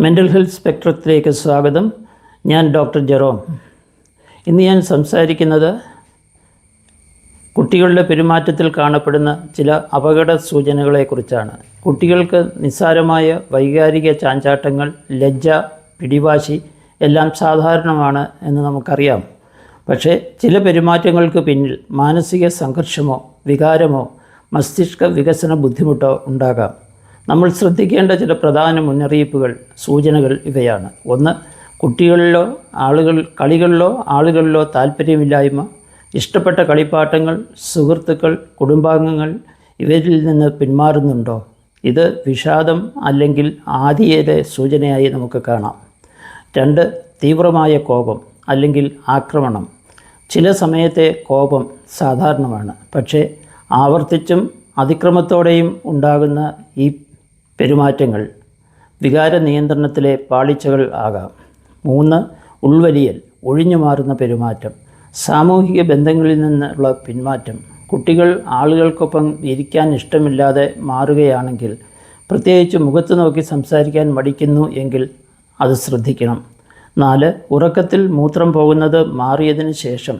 Mental health സ്പെക്ട്രത്തിലേക്ക് സ്വാഗതം. ഞാൻ doctor Jerome. ഇന്ന് ഞാൻ സംസാരിക്കുന്നത് കുട്ടികളുടെ പെരുമാറ്റത്തിൽ കാണപ്പെടുന്ന ചില അപകട സൂചനകളെക്കുറിച്ചാണ്. കുട്ടികൾക്ക് നിസ്സാരമായ വൈകാരിക ചാഞ്ചാട്ടങ്ങൾ, ലജ്ജ, പിടിവാശി എല്ലാം സാധാരണമാണ് എന്ന് നമുക്കറിയാം. പക്ഷേ ചില പെരുമാറ്റങ്ങൾക്ക് പിന്നിൽ മാനസിക സംഘർഷമോ വികാരമോ മസ്തിഷ്ക വികസന ബുദ്ധിമുട്ടോ ഉണ്ടാകാം. നമ്മൾ ശ്രദ്ധിക്കേണ്ട ചില പ്രധാന മുന്നറിയിപ്പുകൾ, സൂചനകൾ ഇവയാണ്. 1. കുട്ടികളിലോ കളികളിലോ ആളുകളിലോ താല്പര്യമില്ലായ്മ, ഇഷ്ടപ്പെട്ട കളിപ്പാട്ടങ്ങൾ, സുഹൃത്തുക്കൾ, കുടുംബാംഗങ്ങൾ ഇവരിൽ നിന്ന് പിന്മാറുന്നുണ്ടോ? ഇത് വിഷാദം അല്ലെങ്കിൽ ആദിയുടെ സൂചനയായി നമുക്ക് കാണാം. 2. തീവ്രമായ കോപം അല്ലെങ്കിൽ ആക്രമണം. ചില സമയത്തെ കോപം സാധാരണമാണ്, പക്ഷേ ആവർത്തിച്ചും അതിക്രമത്തോടെയും ഉണ്ടാകുന്ന ഈ പെരുമാറ്റങ്ങൾ വികാര നിയന്ത്രണത്തിലെ പാളിച്ചകൾ ആകാം. 3. ഉൾവലിയൽ, ഒഴിഞ്ഞു മാറുന്ന പെരുമാറ്റം, സാമൂഹിക ബന്ധങ്ങളിൽ നിന്നുള്ള പിന്മാറ്റം. കുട്ടികൾ ആളുകൾക്കൊപ്പം ഇരിക്കാൻ ഇഷ്ടമില്ലാതെ മാറുകയാണെങ്കിൽ, പ്രത്യേകിച്ച് മുഖത്ത് നോക്കി സംസാരിക്കാൻ മടിക്കുന്നു എങ്കിൽ അത് ശ്രദ്ധിക്കണം. 4. ഉറക്കത്തിൽ മൂത്രം പോകുന്നത് മാറിയതിന് ശേഷം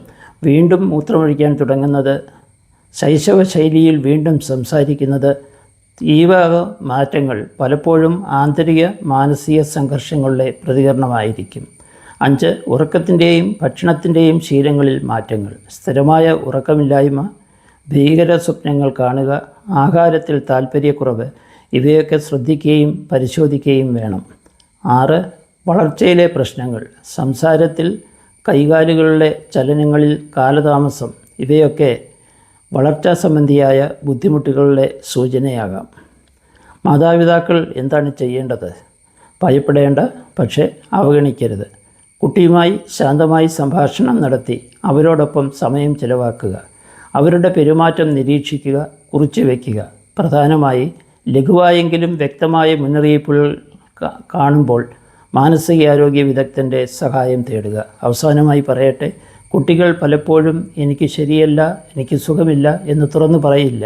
വീണ്ടും മൂത്രമൊഴിക്കാൻ തുടങ്ങുന്നത്, ശൈശവ ശൈലിയിൽ വീണ്ടും സംസാരിക്കുന്നത്. ഈ വക മാറ്റങ്ങൾ പലപ്പോഴും ആന്തരിക മാനസിക സംഘർഷങ്ങളുടെ പ്രതികരണമായിരിക്കും. 5. ഉറക്കത്തിൻ്റെയും ഭക്ഷണത്തിൻ്റെയും ശീലങ്ങളിൽ മാറ്റങ്ങൾ. സ്ഥിരമായ ഉറക്കമില്ലായ്മ, ഭീകര സ്വപ്നങ്ങൾ കാണുക, ആഹാരത്തിൽ താൽപ്പര്യക്കുറവ് ഇവയൊക്കെ ശ്രദ്ധിക്കുകയും പരിശോധിക്കുകയും വേണം. 6. വളർച്ചയിലെ പ്രശ്നങ്ങൾ, സംസാരത്തിൽ, കൈകാലുകളുടെ ചലനങ്ങളിൽ കാലതാമസം ഇവയൊക്കെ വളർച്ചാ സംബന്ധിയായ ബുദ്ധിമുട്ടുകളുടെ സൂചനയാകാം. മാതാപിതാക്കൾ എന്താണ് ചെയ്യേണ്ടത്? ഭയപ്പെടേണ്ട, പക്ഷേ അവഗണിക്കരുത്. കുട്ടിയുമായി ശാന്തമായി സംഭാഷണം നടത്തി അവരോടൊപ്പം സമയം ചിലവാക്കുക. അവരുടെ പെരുമാറ്റം നിരീക്ഷിക്കുക, കുറിച്ച് വയ്ക്കുക. പ്രധാനമായി ലഘുവായെങ്കിലും വ്യക്തമായ മുന്നറിയിപ്പുകൾ കാണുമ്പോൾ മാനസികാരോഗ്യ വിദഗ്ധൻ്റെ സഹായം തേടുക. അവസാനമായി പറയട്ടെ, കുട്ടികൾ പലപ്പോഴും എനിക്ക് ശരിയല്ല, എനിക്ക് സുഖമില്ല എന്ന് തുറന്നു പറയില്ല.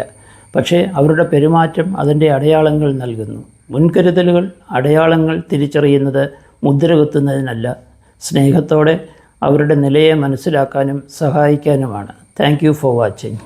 പക്ഷേ അവരുടെ പെരുമാറ്റം അതിൻ്റെ അടയാളങ്ങൾ നൽകുന്നു. മുൻകരുതലുകൾ അടയാളങ്ങൾ തിരിച്ചറിയുന്നത് മുദ്ര കുത്തുന്നതിനല്ല, സ്നേഹത്തോടെ അവരുടെ നിലയെ മനസ്സിലാക്കാനും സഹായിക്കാനുമാണ്. Thank you for watching.